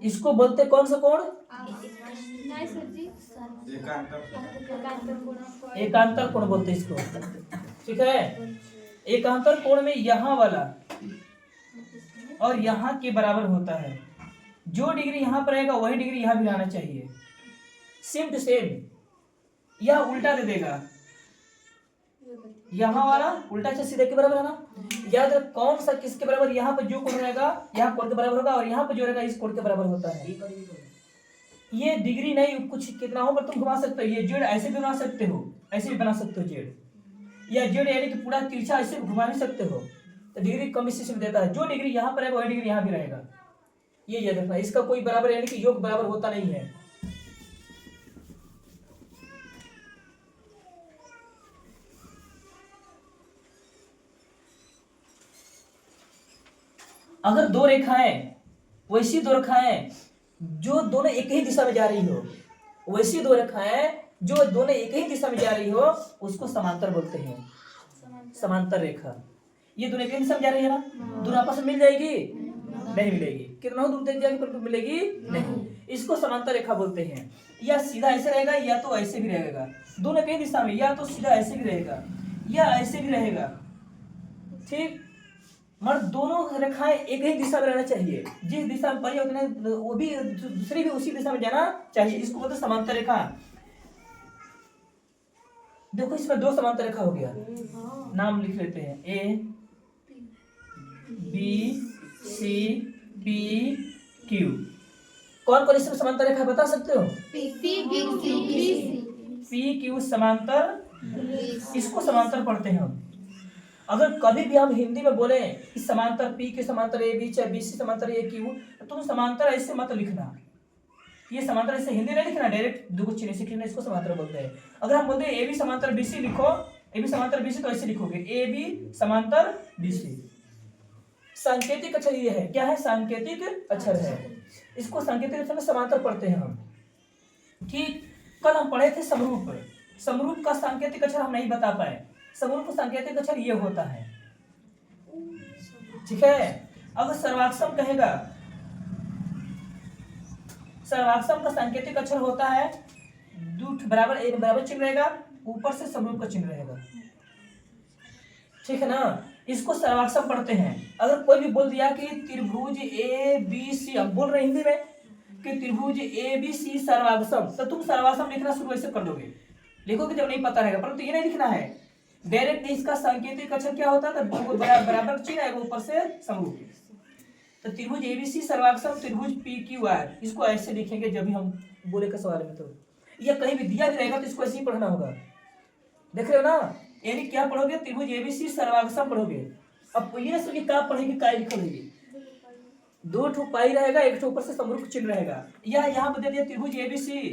इसको बोलते कौन सा कोण? एकांतर कोण बोलते इसको। ठीक है, एकांतर कोण में यहाँ वाला और यहाँ के बराबर होता है। जो डिग्री यहाँ पर रहेगा वही डिग्री यहाँ भी आना चाहिए, सेम टू सेम। यह उल्टा दे देगा, यहाँ वाला उल्टा से सीधे के बराबर है ना। याद रख कौन सा किसके बराबर, यहाँ पर जो कोण रहेगा यहाँ कोण के बराबर होगा, और यहाँ पर जो रहेगा इस कोण के बराबर होता है। ये डिग्री नहीं कुछ कितना हो पर तुम घुमा सकते हो। ये जेड ऐसे भी बना सकते हो, ऐसे भी बना सकते हो जेड, या जेड यानी कि पूरा तिरछा ऐसे घुमा नहीं सकते हो। तो डिग्री कम इससे देता है, जो डिग्री यहाँ पर रहेगा वही डिग्री यहाँ भी रहेगा। ये याद रखना, इसका कोई बराबर यानी कि योग बराबर होता नहीं है। अगर दो रेखाएं, वैसी दो रेखाएं जो दोनों एक ही दिशा में जा रही हो, वैसी दो रेखाएं जो दोनों एक ही दिशा में जा रही हो, उसको समांतर बोलते हैं, समांतर रेखा। ये दोनों एक ही दिशा में जा रही है ना, दोनों आपस में मिल जाएगी? नहीं मिलेगी। कितना दूर तक जाएगी पर मिलेगी नहीं। इसको समांतर रेखा बोलते हैं। या सीधा ऐसे रहेगा या तो ऐसे भी रहेगा, दोनों एक ही दिशा में, या तो सीधा ऐसे भी रहेगा या ऐसे भी रहेगा। ठीक, मगर दोनों रेखाएं एक ही दिशा में रहना चाहिए। जिस दिशा में पड़ी उतने वो भी दूसरी भी उसी दिशा में जाना चाहिए। इसको बोलते समांतर रेखा। देखो इसमें दो समांतर रेखा हो गया, नाम लिख लेते हैं, A B C P Q. कौन कौन इसमें समांतर रेखा बता सकते हो? पी क्यू समांतर, इसको समांतर पढ़ते हैं हम। अगर कभी भी हम हिंदी में बोले कि समांतर पी के समांतर ए बी, चाहे बी सी समांतर ए क्यू, तो तुम समांतर ऐसे मत लिखना। ये समांतर ऐसे हिंदी नहीं लिखना, डायरेक्ट दो चिन्ह से लिखना, इसको समांतर बोलते हैं। अगर हम बोलते हैं ए बी समांतर बी सी लिखो, ए बी समांतर बी सी, तो ऐसे लिखोगे ए बी समांतर बी सी। सांकेतिक अक्षर ये है, क्या है? सांकेतिक अक्षर है। इसको सांकेतिक अक्षर में समांतर पढ़ते हैं हम। ठीक, कल हम पढ़े थे समरूप। समरूप का सांकेतिक अक्षर हम नहीं बता पाए। समरूप का सांकेतिक अक्षर ये होता है। ठीक है, अगर सर्वाक्षम कहेगा, सर्वाक्षम का सांकेतिक अक्षर होता है दूठ बराबर एक बराबर चिन्ह रहेगा, ऊपर से समरूप का चिन्ह रहेगा। ठीक है ना, इसको सर्वाक्षम पढ़ते हैं। अगर कोई भी बोल दिया कि त्रिभुज ए बी सी, हम बोल रहे हिंदी में कि त्रिभुज ए बी सी सर्वाक्षम, तो तुम सर्वाक्षम लिखना शुरू ऐसे कर दोगे, लिखोगे जब नहीं पता रहेगा। परंतु ये नहीं लिखना है, डायरेक्ट इसका सांकेतिक अक्षर क्या होता है? तो बराबर चिन्ह आएगा, ऊपर से समरूप। तो त्रिभुज एबीसी सर्वाक्षम त्रिभुज पी क्यू आर, इसको ऐसे लिखेंगे जब भी हम बोले के सवाल में। तो ये कहीं भी दिया भी रहेगा तो इसको ऐसे ही पढ़ना होगा। देख रहे हो ना, यानी क्या पढ़ोगे? त्रिभुज एबीसी सर्वाक्षम पढ़ोगे। अब ये सुनिए क्या पढ़ेंगे, क्या लिखोगे? दो ठो पाई रहेगा, एक ठो ऊपर से समरूप चिन्ह रहेगा। या यहाँ बता दिया त्रिभुज एबीसी,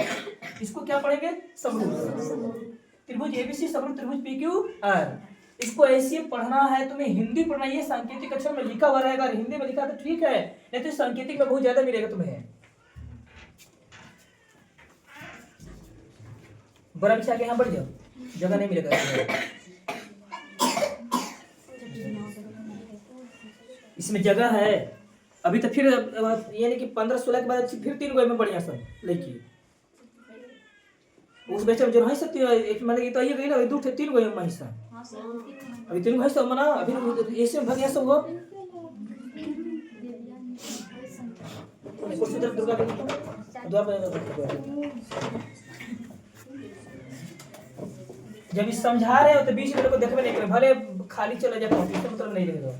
इसको क्या पढ़ेंगे? समरूप। त्रिभुज एबीसी समरूप त्रिभुज पी क्यू आर, इसको ऐसे पढ़ना है। तुम्हें हिंदी पढ़ना, ये सांकेतिक अक्षर में लिखा हुआ रहेगा। हिंदी में लिखा तो ठीक है, नहीं तो सांकेतिक में बहुत ज्यादा मिलेगा तुम्हें। बड़ा पीछे आगे यहाँ बढ़ जाओ, जगह नहीं मिलेगा। इसमें जगह है अभी तो। फिर यानी कि 15-16 के बाद फिर 3 गो में बढ़िया सब लेकिन उस बेचे में जो है सकती है एक, मतलब ये तो ये गई ना, 2-3 गो में हिस्सा अभी 3 गो हिस्सा मना अभी ऐसे भगिया सब हो। कुर्सी तरफ दुर्गा जब इस समझा रहे हो तो बीच में को देखबे नहीं करे, भले खाली चले जाए कॉपी, इसका मतलब नहीं रहेगा।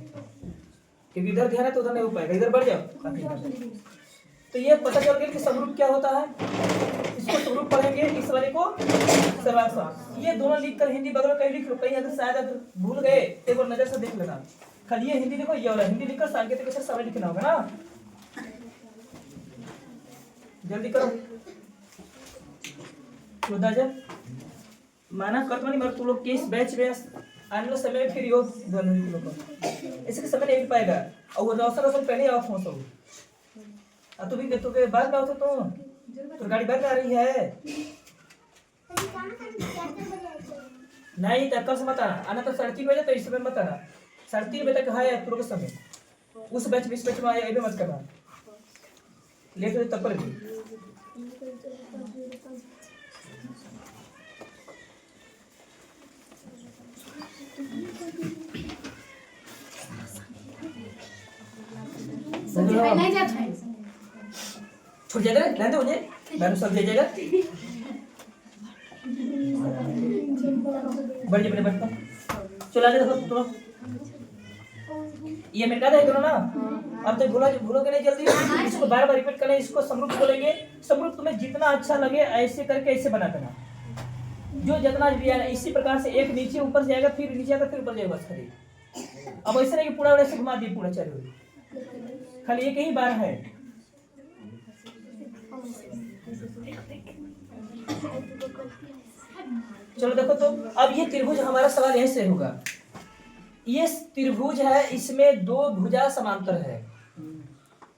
क्योंकि इधर ध्यान है तो उधर नहीं हो पाएगा, इधर बढ़ जाओ काफी। तो ये पता चल गया कि समरूप क्या होता है। इसको समरूप पढ़ेंगे, इस वाले को सर्वाक्षम। ये दोनों लिख कर हिंदी बगल कहीं लिख लो, कहीं अगर शायद अगर भूल गए एक बार नजर से देख लेना। खाली ये हिंदी लिखो, ये वाला हिंदी लिखकर सांकेतिक अक्षर समय लिखना होगा ना। जल्दी करो, माना कर नहीं, मगर तुम लोग किस बैच में आने वाले समय में फिर योग इसके समय नहीं मिल पाएगा। और वो रौशन पहले ऑफ हो सब, तो भी तो बाद में आओ तो गाड़ी बाद में आ रही है। नहीं तो कल से मत आना, आना तो 3:30 बजे, तो इस समय मत आना। 3:30 बजे तक है तुम लोग समय। उस बैच में इस बैच में आया ये भी मत करना, लेट हो तब पर भी। छूट जाएगा ना दे मुझे, मैंने सब दे जाएगा। बढ़ जा बढ़ चलो आगे देखो तो ये मिटा दे करो ना। अब तो भूलोगे नहीं जल्दी, इसको बार बार रिपीट करना, इसको समरूप बोलेंगे। समरूप तुम्हें जितना अच्छा लगे ऐसे करके ऐसे बना देना, जो जितना भी है इसी प्रकार से, एक नीचे ऊपर जाएगा फिर नीचे आएगा फिर ऊपर जाएगा, बस खाली। अब ऐसे नहीं कि पूरा ऐसे घुमा दिए पूरा चारों, खाली एक ही बार है। चलो देखो तो अब ये त्रिभुज, हमारा सवाल यहीं से होगा। ये त्रिभुज है, इसमें दो भुजा समांतर है,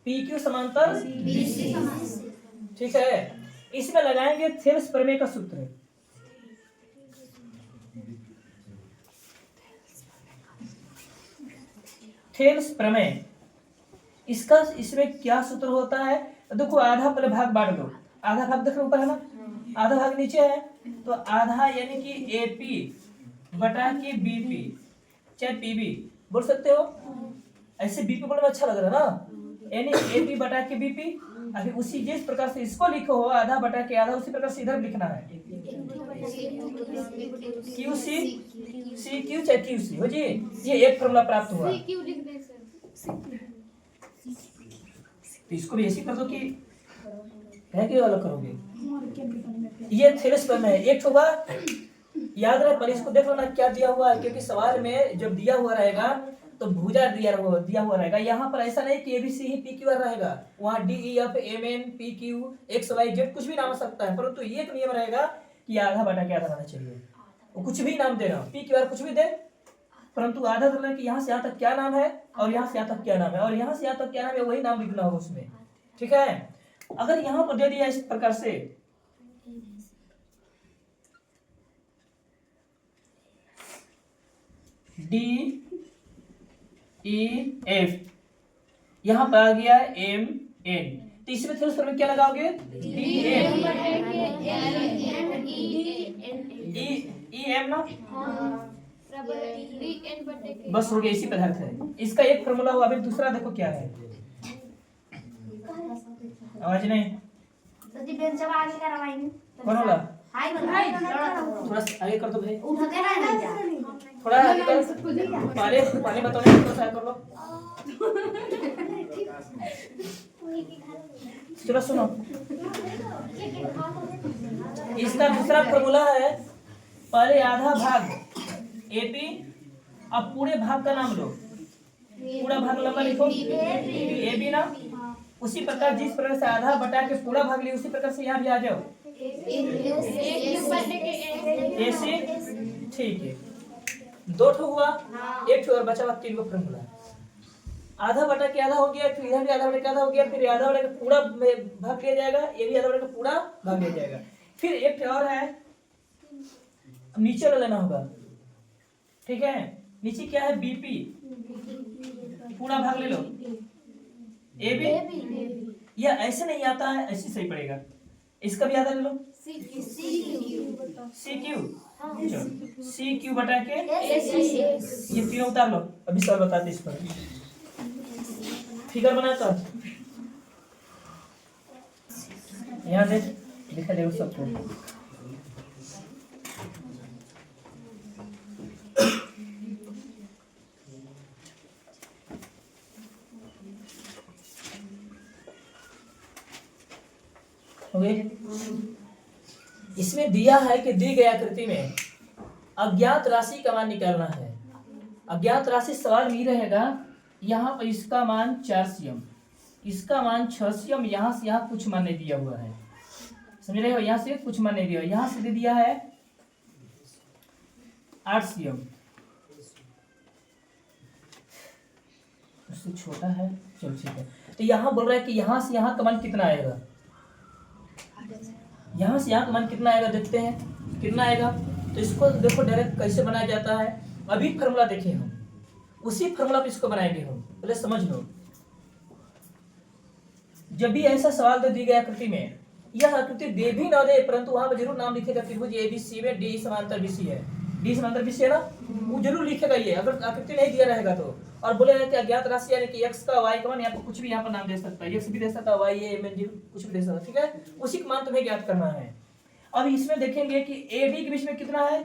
PQ समांतर BC, ठीक है। इसमें लगाएंगे थेल्स प्रमेय का सूत्र। थेल्स प्रमेय, इसका इसमें क्या सूत्र होता है? देखो आधा पहले भाग बांट दो, आधा भाग देखो ऊपर है ना, आधा भाग नीचे है, तो आधा यानी कि AP बटा के BP, चाहे PB बोल सकते हो, ऐसे BP बोलने में अच्छा लग रहा है ना, यानी AP बटा के BP। अभी उसी जिस प्रकार से इसको लिखो हो आधा बटा के आधा, उसी प्रकार से इधर लिखना है QC CQ चाहे QC हो जी। ये एक फॉर्मूला प्राप्त हुआ, तो इसको भी ऐसे कर दो कि है कि अलग करोगे। ये थेल्स प्रमेय है, एक होगा याद रहे, पर इसको देख लो ना क्या दिया हुआ है, क्योंकि सवाल में जब दिया हुआ रहेगा तो भुजा दिया हुआ रहेगा। यहाँ पर ऐसा नहीं कि ABC ही PQR रहेगा, वहाँ DEF MN PQ XYZ कुछ भी नाम हो सकता है, परंतु ये एक नियम रहेगा कि आधा बटा के आधा रहना चाहिए। वो कुछ भी नाम देना, PQR कुछ भी दे, परंतु आधा देना कि यहाँ से यहाँ तक क्या नाम है और यहाँ से यहाँ तक क्या नाम है और यहाँ से यहाँ तक क्या नाम है, वही नाम लिखना होगा उसमें, ठीक है। अगर यहाँ पर दे दिया इस प्रकार से DEF, यहाँ पर आ गया MN, तो इसमें थेल्स प्रमेय क्या लगाओगे? EM ना, बस हो गया, इसी पदार्थ है। इसका एक फॉर्मूला हुआ। अभी दूसरा देखो क्या है, आवाज नहीं कौन होगा? थोड़ा आगे कर दो भाई, थोड़ा आगे कर, पानी बताओ, थोड़ा सा कर लो। चलो सुनो, इसका दूसरा फॉर्मूला है, पहले आधा भाग AP, अब पूरे भाग का नाम लो, पूरा भाग लंबा लिखो AB ना, उसी प्रकार जिस प्रकार से आधा बटा के पूरा भाग लिया उसी प्रकार से यहाँ भी आ जाओ AC, ठीक है। दो ठो हुआ, एक ठो और बचा हुआ, तीन को फॉर्मूला। आधा बटा के आधा हो गया, फिर इधर भी आधा बटा के आधा हो गया, फिर आधा बटा के पूरा भाग लिया जाएगा, ये भी आधा बटा के पूरा भाग लिया जाएगा। फिर एक और है, नीचे वाला लेना होगा, ठीक है। नीचे क्या है? BP, पूरा भाग ले लो, AB, यह ऐसे नहीं आता है, ऐसे सही पड़ेगा। इसका भी आधा ले लो, CQ, CQ बटा के ये तीनों उतार लो। अभी सवाल बताते इस पर, फिगर बनाकर यहाँ से दिखा देगा सबको। इसमें दिया है कि दी गई आकृति में अज्ञात राशि का मान निकालना है। अज्ञात राशि सवाल में ही रहेगा, यहाँ पर इसका मान 4 cm, इसका मान 6 cm, यहाँ से यहाँ कुछ मान नहीं दिया हुआ है, समझ रहे हो? यहाँ से कुछ मान नहीं दिया, यहाँ से दे दिया है 8 cm, उससे छोटा है, चलो ठीक है। तो यहाँ बोल रहा है कि यहाँ से यहाँ का मान कितना आएगा, यहाँ से यहाँ का मान कितना आएगा, देखते हैं कितना आएगा। तो इसको देखो डायरेक्ट कैसे बनाया जाता है, अभी फॉर्मूला देखें हम, उसी फॉर्मूला पे इसको बनाएंगे हम, पहले समझ लो। जब भी ऐसा सवाल दे दी गई आकृति में, यह आकृति दे भी ना दे परंतु वहां पर जरूर नाम लिखेगा त्रिभुज एबीसी में डी समांतर बीसी है, डी समांतर बीसी है ना, वो जरूर लिखेगा ये, अगर आकृति नहीं दिया रहेगा तो। और बोलेगा कि अज्ञात राशि यानी कि x का y का मान, या कुछ भी यहाँ पर नाम दे सकता है, x भी दे सकता है, y a m n g कुछ भी दे सकता है, ठीक है, उसी का मान तुम्हें ज्ञात करना है। अब इसमें देखेंगे कि AD के बीच में कितना है,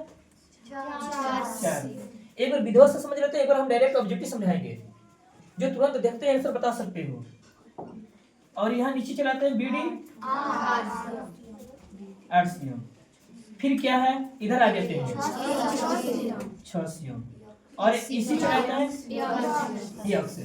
4। एक बार विधिवत से समझ लेते हैं, एक बार हम डायरेक्ट ऑब्जेक्टिव समझाएंगे, जो तुरंत देखते हैं आंसर बता सकते हो। और यहाँ नीचे चलाते हैं BD 8 cm, फिर क्या है इधर आ जाते हैं 6 cm, और इसी चलाते हैं x।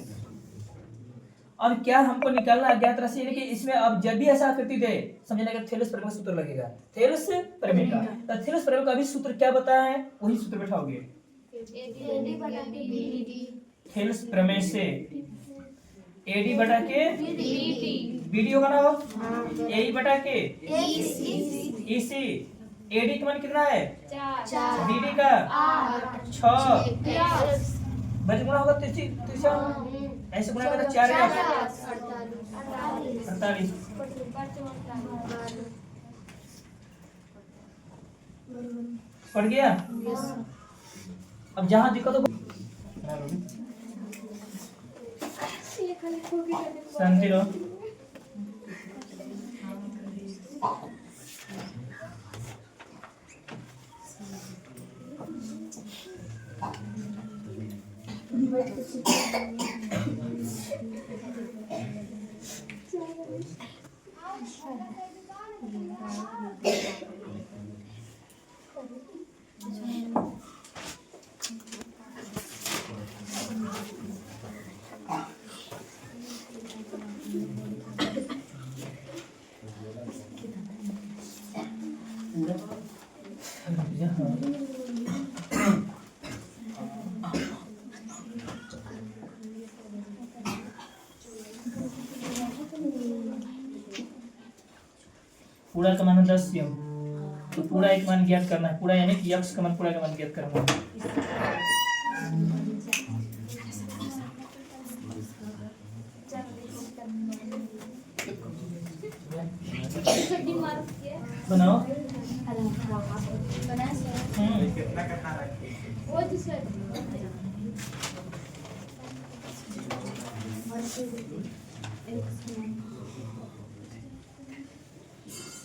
अब क्या हमको निकालना अज्ञात राशि, यानी कि इसमें अब जब भी ऐसा आकृति दे समझने का थेलस प्रमेय का सूत्र लगेगा, थेलस प्रमेय का। तो थेलस प्रमेय का भी सूत्र क्या बताया है, वही सूत्र बैठाओगे। थेलस प्रमेय से AD बटा के BD होगा ना, AE बटा के EC। AD का मान कितना है 4, BD का 6, बच गुणा होगा 3, ऐसे गुणा करें 4 या 48 पड़ गया। अब जहां दिक्कत हो शांति रहो। पूरा का मान 10 cm, तो पूरा एक मान ज्ञात करना है, पूरा यानी कि x का मान, पूरा का मान ज्ञात करना है। बनाओ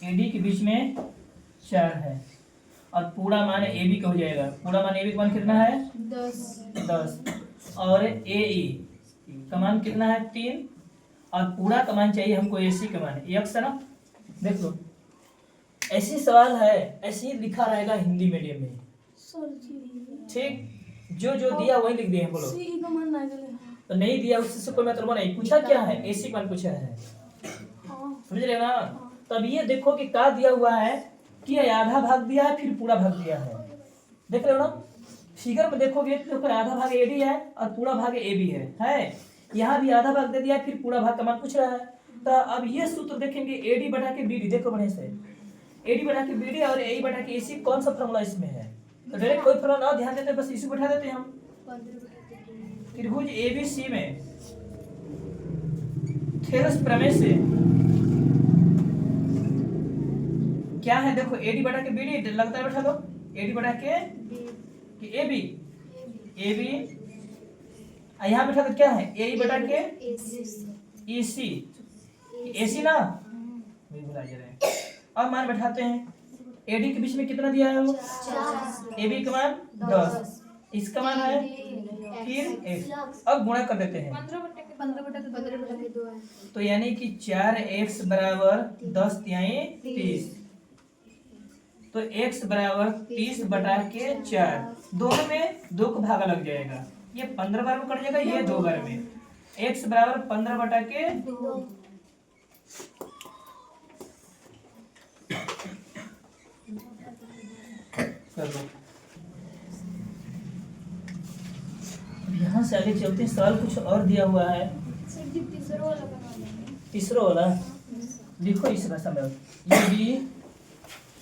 AD के बीच में 4 है और पूरा मान AB का हो जाएगा, पूरा मान AB का मान कितना है 10, और AE का मान कितना है 3, और पूरा का मान चाहिए हमको AC का मान x है ना। देख लो ऐसी सवाल है, ऐसे ही लिखा रहेगा हिंदी मीडियम में, ठीक, जो जो दिया वही लिख दिए हैं। बोलो तो नहीं दिया उससे कोई मतलब नहीं, पूछा क्या है AC का मान पूछा है, समझ रहे ना। तब ये देखो कि क्या दिया हुआ है कि आधा भाग दिया है फिर पूरा भाग दिया है, देख रहे हो ना फिगर में देखोगे तो आधा भाग AD है और पूरा भाग AB है, यहाँ भी आधा भाग दे दिया फिर पूरा भाग का मान पूछ रहा है। तो अब ये सूत्र देखेंगे AD बटा के BD, देखो बढ़िया से AD बटा के BD और AE बटा के AC, कौन सा फॉर्मूला इसमें है, तो डायरेक्ट कोई फॉर्मूला ना ध्यान देते, बस इसी बैठा देते हैं हम। त्रिभुज ABC में थेलस प्रमेय से क्या है, देखो AD बटा के BD लगता है, बैठा दो AD बटा के AB, यहाँ बैठा तो क्या है AE बटा के EC, AC ना भुला जा रहे हैं। अब मान बैठाते हैं, AD के बीच में कितना दिया है वो 4, AB का मान 10, इसका मान है फिर 1, अब गुणा कर देते हैं 15 तो यानी कि 4x बराबर 10 तिहाई 30, तो x बराबर 30 बटा के 4, दोनों में 2 का भागा लग जाएगा, ये 15 बार में कट जाएगा, ये 2 बार में, x बराबर 15 बटा के 2। यहाँ से आगे चलते हैं, सवाल कुछ और दिया हुआ है, तीसरा वाला लिखो इस भाषा में। यदि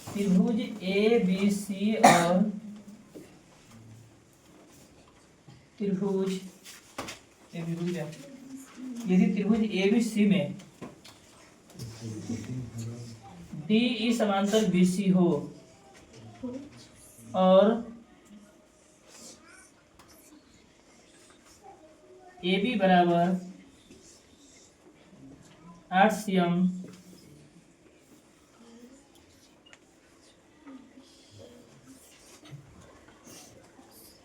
त्रिभुज ABC और त्रिभुज यदि त्रिभुज ABC में DE समांतर BC हो और AB बराबर 8 cm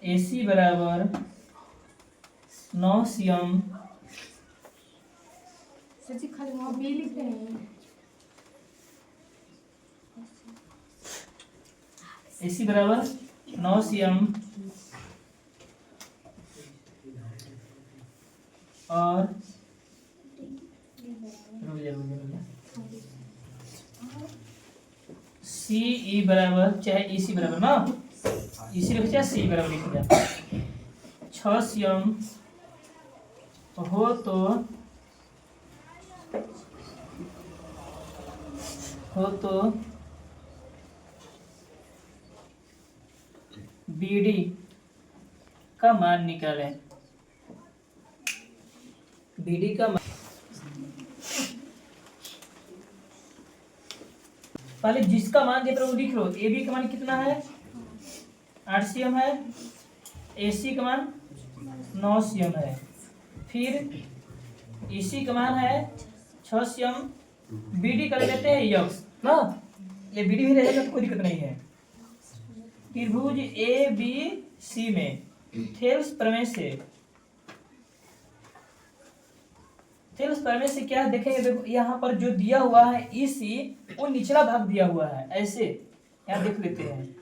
AC बराबर 9 cm सर जी खाली वहाँ बी लिख रहे हैं। AC बराबर 9 cm और CE बराबर चाहे EC बराबर ना EC लिखो चाहे CE बराबर लिखो जा 6 cm हो तो BD का मान निकालें। BD का मान पहले जिसका मान दे वो लिख लो। AB का मान कितना है 8 cm है, AC का मान 9 cm है, फिर EC का मान है 6 cm, BD कर लेते हैं यक्स ना, ये BD भी रहेगा तो कोई दिक्कत नहीं है। त्रिभुज ABC में थेल्स प्रमेय से क्या देखेंगे, देखो यहाँ पर जो दिया हुआ है EC वो निचला भाग दिया हुआ है, ऐसे यहाँ देख लेते हैं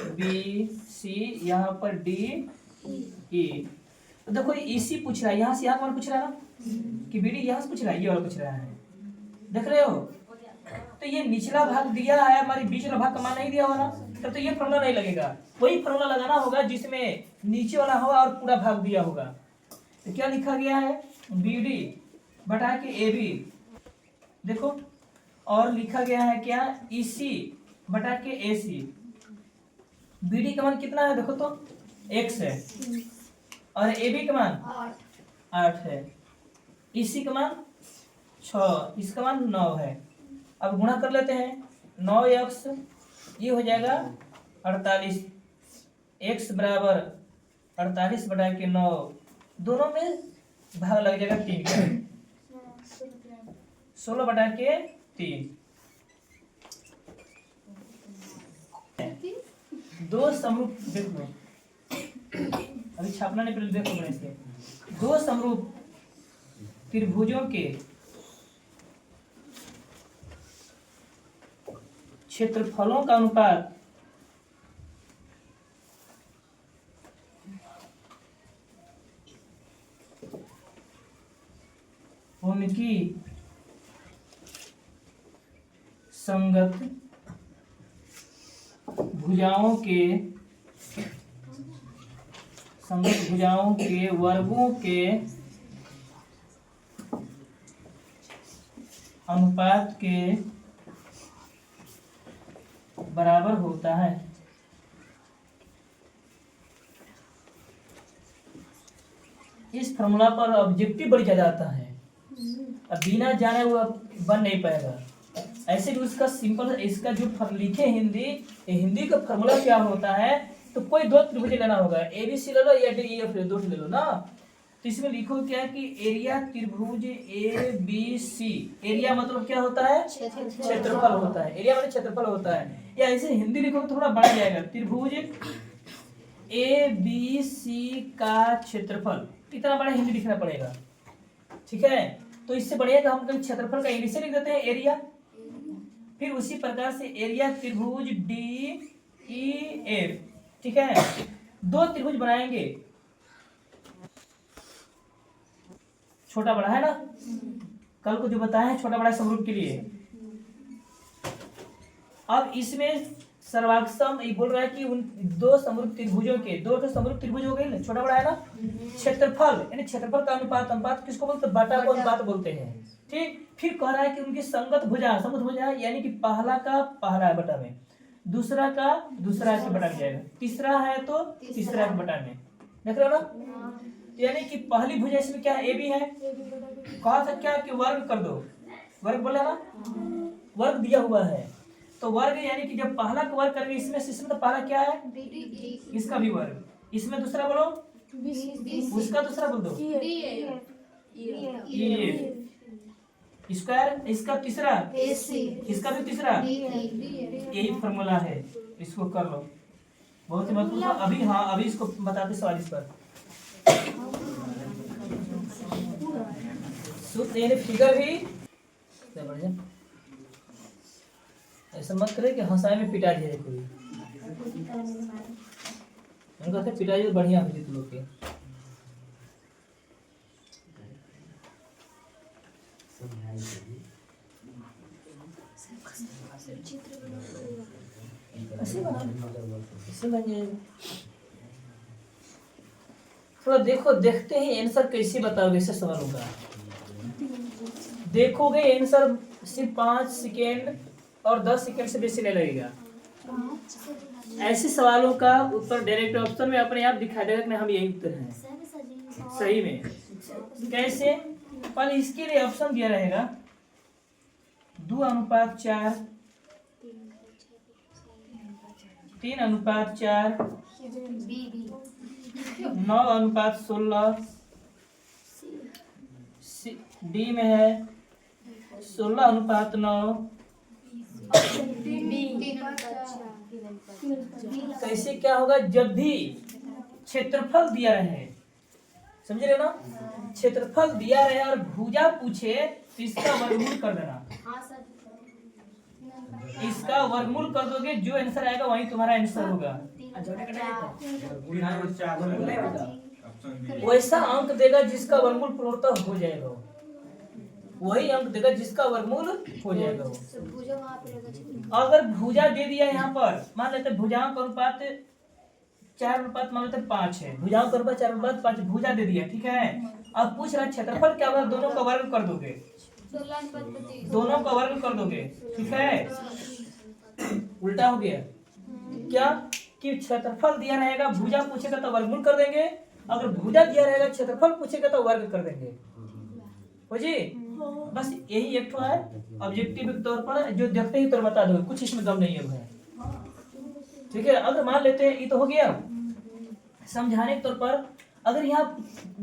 ABC, यहाँ पर DE। तो देखो EC पूछ रहा है, यहाँ से यहाँ कौन पूछ रहा है ना कि BD यहाँ से पूछ रहा है, ये वाला पूछ रहा है, देख रहे हो। तो ये निचला भाग दिया है, हमारी बीच वाला भाग का मान नहीं दिया हुआ ना, तब तो ये फॉर्मूला नहीं लगेगा। वही फॉर्मूला लगाना होगा जिसमें नीचे वाला होगा और पूरा भाग दिया होगा। तो क्या लिखा गया है BD बटा के AB, देखो, और लिखा गया है क्या EC बटा के AC। BD का मान कितना है देखो तो x है और AB का मान 8 है, EC का मान 6, इसका मान 9 है। अब गुणा कर लेते हैं, 9x ये हो जाएगा 48, x बराबर 48 बटा के 9, दोनों में भाग लग जाएगा 3 का, 16 बटा के 3। दो समरूप देखो, अभी छापना नहीं, पहले देखो मैंने से दो समरूप त्रिभुजों के क्षेत्रफलों का अनुपात उनकी संगत भुजाओं के वर्गों के अनुपात के बराबर होता है। इस फॉर्मूला पर ऑब्जेक्टिव बढ़ जाता है, अब बिना जाने वो बन नहीं पाएगा। ऐसे भी उसका सिंपल, इसका जो लिखे हिंदी का फॉर्मूला क्या होता है, तो कोई दो त्रिभुज लेना होगा, ABC ले लो या DEF ले, दो ले लो ना। तो इसमें लिखो क्या कि एरिया त्रिभुज ABC, एरिया मतलब क्या होता है क्षेत्रफल होता है, एरिया मतलब क्षेत्रफल होता है, या ऐसे हिंदी लिखो तो थोड़ा बढ़ जाएगा। त्रिभुज ABC का क्षेत्रफल, कितना बड़ा हिंदी लिखना पड़ेगा, ठीक है। तो इससे बढ़िया हम कहीं क्षेत्रफल का इंग्लिश से लिख देते हैं एरिया। फिर उसी प्रकार से एरिया त्रिभुज DEF, ठीक है। दो त्रिभुज बनाएंगे, छोटा बड़ा है ना, कल को जो बताया है छोटा बड़ा समरूप के लिए। अब इसमें सर्वाक्षम ये बोल रहा है कि उन दो समरूप त्रिभुजों के, दो समरूप त्रिभुज हो गए ना, छोटा बड़ा है ना, क्षेत्रफल यानी क्षेत्रफल का अनुपात किसको बोलते हैं, बटा को अनुपात बोलते हैं, ठीक। फिर कह रहा है कि उनकी संगत भुजा यानी कि पहला का पहला है बटा में, दूसरा का दूसरा के बटा में जाएगा, तीसरा है तो तीसरा के बटा में, देख रहे हो ना। यानी कि पहली भुजा इसमें क्या है, ए बी है। कहा था क्या कि वर्ग कर दो, वर्ग बोला ना, वर्ग दिया हुआ है। तो वर्ग यानी कि जब पहला का वर्ग करेंगे इसमें तो पहला क्या है, इसका भी वर्ग, इसमें दूसरा बोलो, उसका दूसरा बोल दो, ए स्क्वायर, इसका तीसरा, इसका भी तीसरा, यही फॉर्मूला है। इसको कर लो, बहुत ही महत्वपूर्ण। अभी हाँ अभी इसको बताते सवाल इस पर सूत्र यानी फिगर भी बढ़िया। ऐसा मत करे कि हंसाए में पिटा दिया कोई, उनका कहते पिटाई तो बढ़िया हुई तुम लोग के। ऐसे बना, ऐसे बन जाएगा। थोड़ा देखो, देखते ही आंसर कैसे बताओगे ऐसे सवालों का। देखोगे आंसर सिर्फ 5 सेकेंड और 10 सेकेंड से बेसी नहीं लगेगा। ऐसे सवालों का उत्तर डायरेक्ट ऑप्शन में अपने आप दिखा देगा कि हम यही उत्तर हैं सही में। कैसे, पहले इसके लिए ऑप्शन दिया रहेगा 2:4, 3:4, 9:16, डी में है 16:9। कैसे क्या होगा, जब भी क्षेत्रफल दिया रहे, समझ रहे हो ना, क्षेत्रफल दिया रहे और भुजा पूछे तो इसका वर्गमूल कर देना। इसका वर्गमूल कर दोगे, जो आंसर आएगा वही तुम्हारा आंसर होगा। वैसा अंक देगा जिसका वर्गमूल पूर्णतः हो जाएगा, वही अंक देगा जिसका वर्गमूल हो जाएगा। अगर भुजा दे दिया यहाँ पर, मान लेते भुजाओं का अनुपात 4:5 मान लेते 5 है, भुजाओं का अनुपात 4:5 भुजा दे दिया, ठीक है। अब पूछ रहा है क्षेत्रफल क्या होगा, दोनों का वर्ग कर दोगे, दोनों का वर्ग कर दोगे, ठीक है। उल्टा हो गया क्या कि क्षेत्रफल दिया रहेगा, भुजा पूछेगा तो वर्गमूल कर देंगे, अगर भुजा दिया रहेगा क्षेत्रफल पूछेगा तो वर्ग कर देंगे, हो जी। बस यही एक है ऑब्जेक्टिव के तौर पर, जो देखते ही तो बता दो, कुछ इसमें दम नहीं है, ठीक है। अगर मान लेते हैं ये तो हो गया समझाने के तौर पर। अगर यहाँ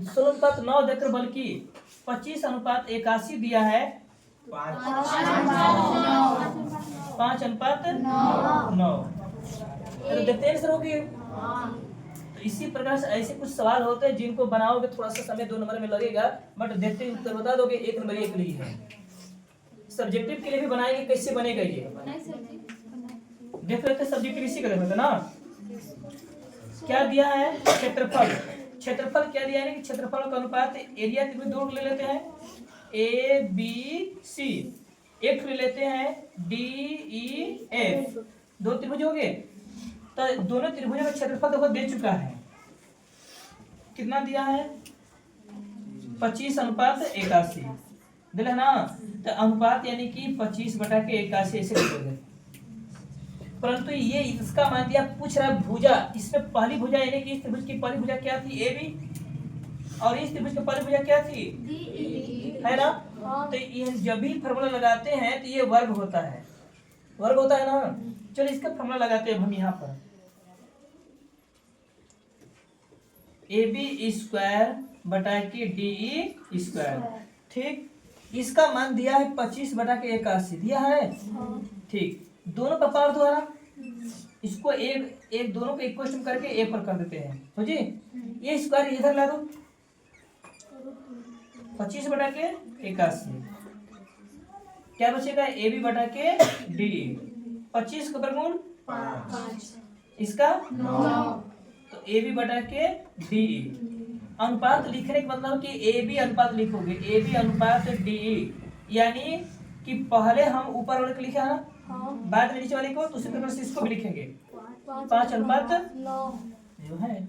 16:9 देकर बल्कि 25:81 दिया है, 5:9, तो देखते हैं सर होगी। तो इसी प्रकार से ऐसे कुछ सवाल होते हैं जिनको बनाओगे थोड़ा सा समय 2 नंबर में लगेगा, बट देखते ही उत्तर बता दोगे। 1 नंबर एक लिए है, सब्जेक्टिव के लिए भी बनाएंगे, कैसे बनेगा ये देख लेते हैं। सब्जेक्टिव इसी का देखते ना, क्या दिया है क्षेत्रफल, क्षेत्रफल क्या दिया है कि क्षेत्रफल का अनुपात एरिया त्रिभुज 2 ले लेते हैं, ए बी सी, एक ले लेते हैं डी ई एफ, 2 त्रिभुज हो गए। तो दोनों त्रिभुजों का क्षेत्रफल देखो दे चुका है, कितना दिया है 25:81 दिला ना। तो अनुपात यानी कि 25/81 ऐसे लिखोगे, परंतु ये इसका मान दिया, पूछ रहा है भुजा, इसमें पहली भुजा यानी कि इस त्रिभुज की पहली भुजा क्या थी, ए बी, और इस त्रिभुज की पहली भुजा क्या थी, है ना। तो ये जब भी फॉर्मूला लगाते हैं तो ये वर्ग होता है, वर्ग होता है ना। चलो इसका फॉर्मूला लगाते हैं हम यहाँ पर, AB²/DE², ठीक। इसका मान दिया है 25/81 दिया है, ठीक। दोनों का पावर द्वारा इसको एक दोनों को इक्वेशन करके ए पर कर देते हैं, हो जी। ये स्क्वायर इधर ला दो, 25/81 क्या बचेगा, AB/DE, 25 का वर्गमूल 5, इसका 9, तो AB/DE। अनुपात लिखने का मतलब कि AB अनुपात लिखोगे, AB अनुपात DE, यानी कि पहले हम ऊपर वाले को लिखा है ना, बाद में नीचे वाले को, तो उसी प्रकार से इसको भी लिखेंगे 5:9 जो है।